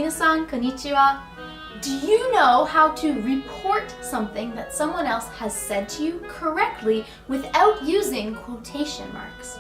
Minasan, konnichiwa. Do you know how to report something that someone else has said to you correctly without using quotation marks?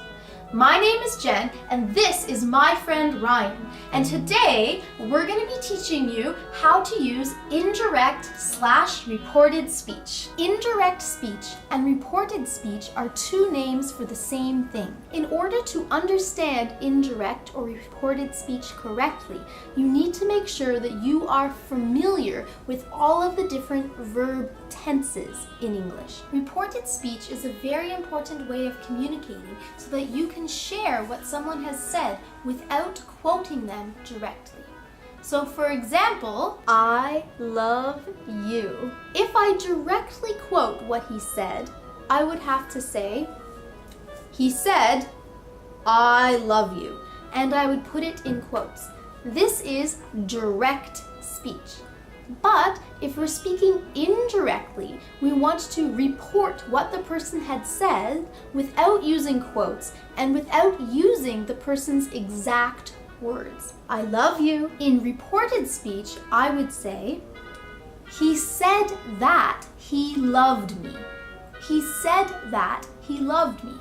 My name is Jen, and this is my friend Ryan. And today, we're going to be teaching you how to use indirect/reported speech. Indirect speech and reported speech are two names for the same thing. In order to understand indirect or reported speech correctly, you need to make sure that you are familiar with all of the different verb tenses in English. Reported speech is a very important way of communicating so that you can share what someone has said without quoting them directly. So for example, I love you. If I directly quote what he said, I would have to say, he said, I love you, and I would put it in quotes. This is direct speech. But if we're speaking indirectly, we want to report what the person had said without using quotes and without using the person's exact words. I love you. In reported speech, I would say, he said that he loved me. He said that he loved me.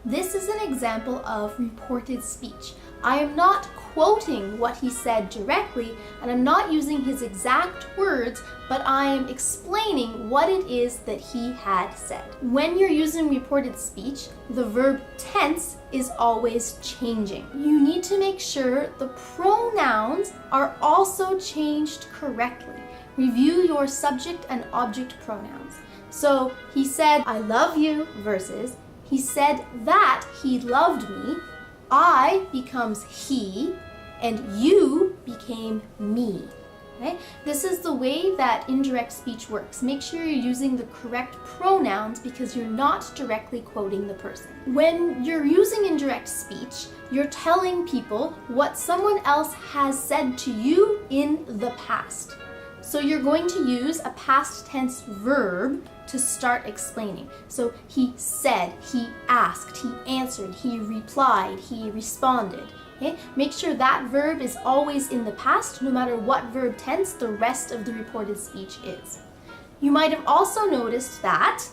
This is an example of reported speech. I am not quoting what he said directly, and I'm not using his exact words, but I am explaining what it is that he had said. When you're using reported speech, the verb tense is always changing. You need to make sure the pronouns are also changed correctly. Review your subject and object pronouns. So he said, I love you versus he said that he loved me. I becomes he, and you became me. Okay? This is the way that indirect speech works. Make sure you're using the correct pronouns because you're not directly quoting the person. When you're using indirect speech, you're telling people what someone else has said to you in the past. So you're going to use a past tense verb to start explaining. So he said, he asked, he answered, he replied, he responded. Okay? Make sure that verb is always in the past, no matter what verb tense the rest of the reported speech is. You might have also noticed that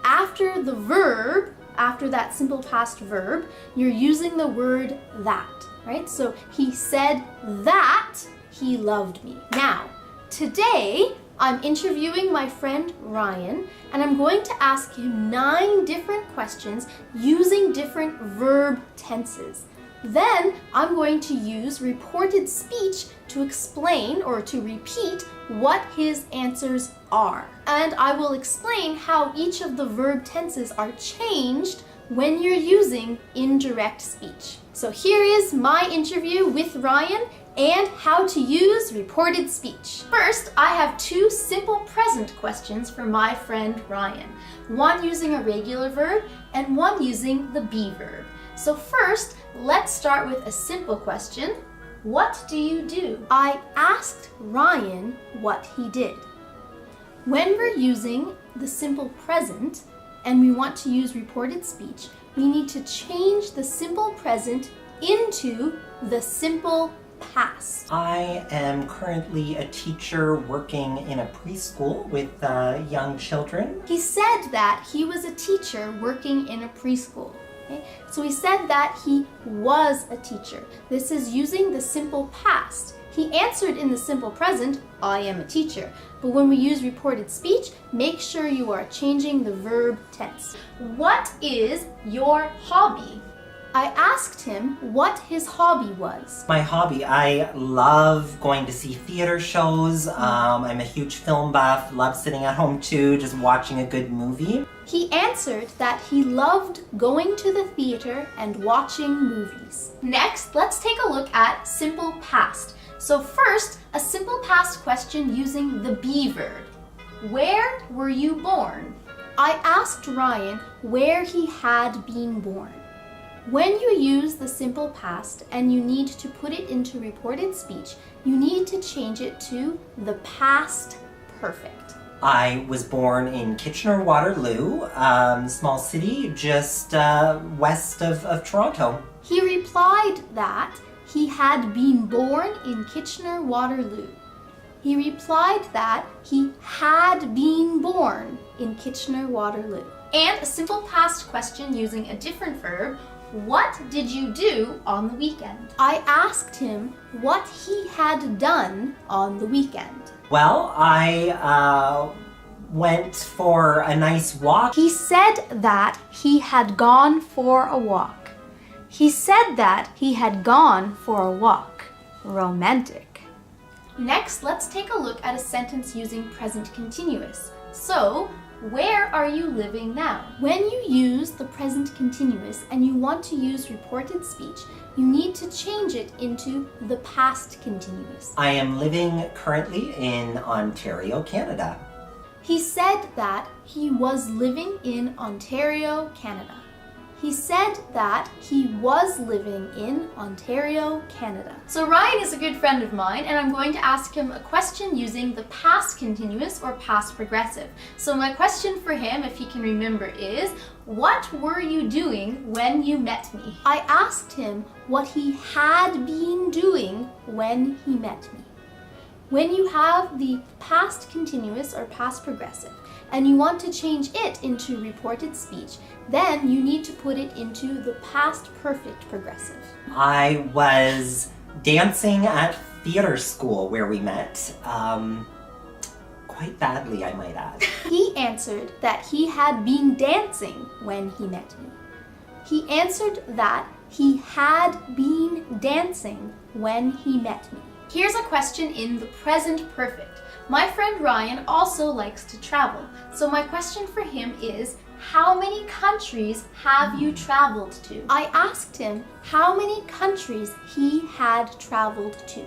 after the verb, after that simple past verb, you're using the word that, right? So he said that he loved me. Now, today, I'm interviewing my friend Ryan, and I'm going to ask him 9 different questions using different verb tenses. Then I'm going to use reported speech to explain or to repeat what his answers are. And I will explain how each of the verb tenses are changed when you're using indirect speech. So here is my interview with Ryan and how to use reported speech. First, I have 2 simple present questions for my friend Ryan. One using a regular verb and one using the be verb. So first, let's start with a simple question. What do you do? I asked Ryan what he did. When we're using the simple present and we want to use reported speech, we need to change the simple present into the simple past. I am currently a teacher working in a preschool with young children. He said that he was a teacher working in a preschool. Okay? So he said that he was a teacher. This is using the simple past. He answered in the simple present, I am a teacher. But when we use reported speech, make sure you are changing the verb tense. What is your hobby? I asked him what his hobby was. My hobby, I love going to see theater shows. I'm a huge film buff, love sitting at home too, just watching a good movie. He answered that he loved going to the theater and watching movies. Next, let's take a look at simple past. So first, a simple past question using the be verb. Where were you born? I asked Ryan where he had been born. When you use the simple past and you need to put it into reported speech, you need to change it to the past perfect. I was born in Kitchener-Waterloo, small city just west of Toronto. He replied that he had been born in Kitchener-Waterloo? He replied that he had been born in Kitchener-Waterloo. And a simple past question using a different verb, what did you do on the weekend? I asked him what he had done on the weekend. Well, I went for a nice walk. He said that he had gone for a walk. He said that he had gone for a walk. Romantic. Next, let's take a look at a sentence using present continuous. So, where are you living now? When you use the present continuous and you want to use reported speech, you need to change it into the past continuous. I am living currently in Ontario, Canada. He said that he was living in Ontario, Canada. He said that he was living in Ontario, Canada. So Ryan is a good friend of mine, and I'm going to ask him a question using the past continuous or past progressive. So my question for him, if he can remember, is, what were you doing when you met me? I asked him what he had been doing when he met me. When you have the past continuous or past progressive, and you want to change it into reported speech, then you need to put it into the past perfect progressive. I was dancing at theater school where we met. Quite badly, I might add. He answered that he had been dancing when he met me. He answered that he had been dancing when he met me. Here's a question in the present perfect. My friend Ryan also likes to travel, so my question for him is, how many countries have you traveled to? I asked him how many countries he had traveled to.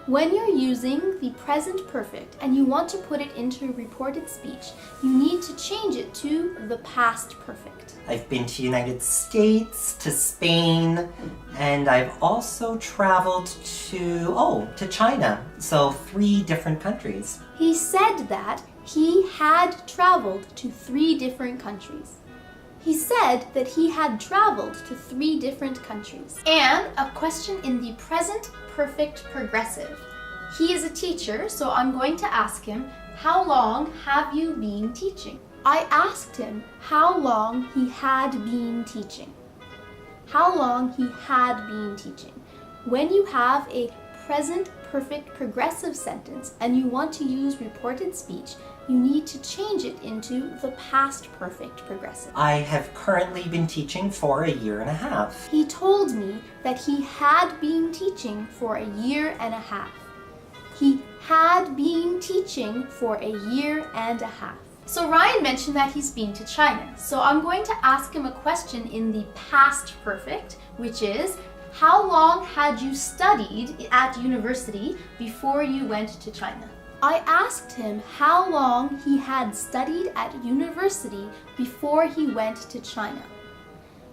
When you're using the present perfect and you want to put it into reported speech, you need to change it to the past perfect. I've been to United States, to Spain, and I've also traveled to China. So 3 different countries. He said that he had traveled to 3 different countries. He said that he had traveled to 3 different countries. And a question in the present perfect progressive. He is a teacher, so I'm going to ask him, how long have you been teaching? I asked him how long he had been teaching. How long he had been teaching. When you have a present perfect progressive sentence and you want to use reported speech, you need to change it into the past perfect progressive. I have currently been teaching for 1.5 years. He told me that he had been teaching for 1.5 years. He had been teaching for 1.5 years. So Ryan mentioned that he's been to China. So I'm going to ask him a question in the past perfect, which is, how long had you studied at university before you went to China? I asked him how long he had studied at university before he went to China.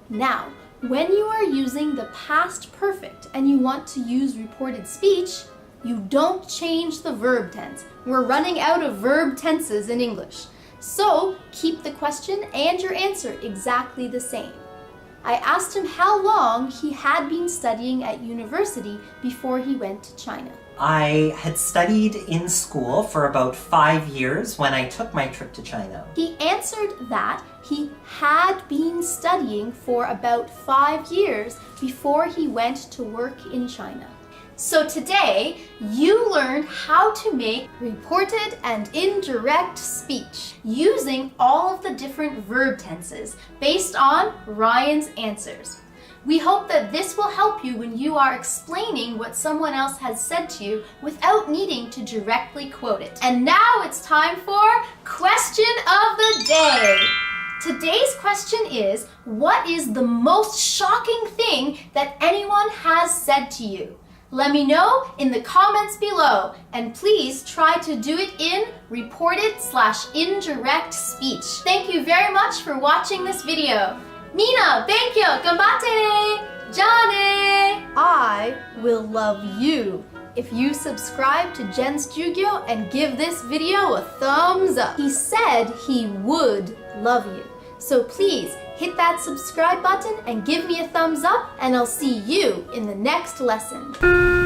Now, when you are using the past perfect and you want to use reported speech, you don't change the verb tense. We're running out of verb tenses in English. So keep the question and your answer exactly the same. I asked him how long he had been studying at university before he went to China. I had studied in school for about 5 years when I took my trip to China. He answered that he had been studying for about 5 years before he went to work in China. So today, you learned how to make reported and indirect speech using all of the different verb tenses based on Ryan's answers. We hope that this will help you when you are explaining what someone else has said to you without needing to directly quote it. And now it's time for Question of the Day. Today's question is, what is the most shocking thing that anyone has said to you? Let me know in the comments below, and please try to do it in reported/indirect speech. Thank you very much for watching this video. Mina, thank you. Ganbatte ne. Jane. I will love you if you subscribe to Jen's Jyugyou and give this video a thumbs up. He said he would love you. So please hit that subscribe button and give me a thumbs up, and I'll see you in the next lesson.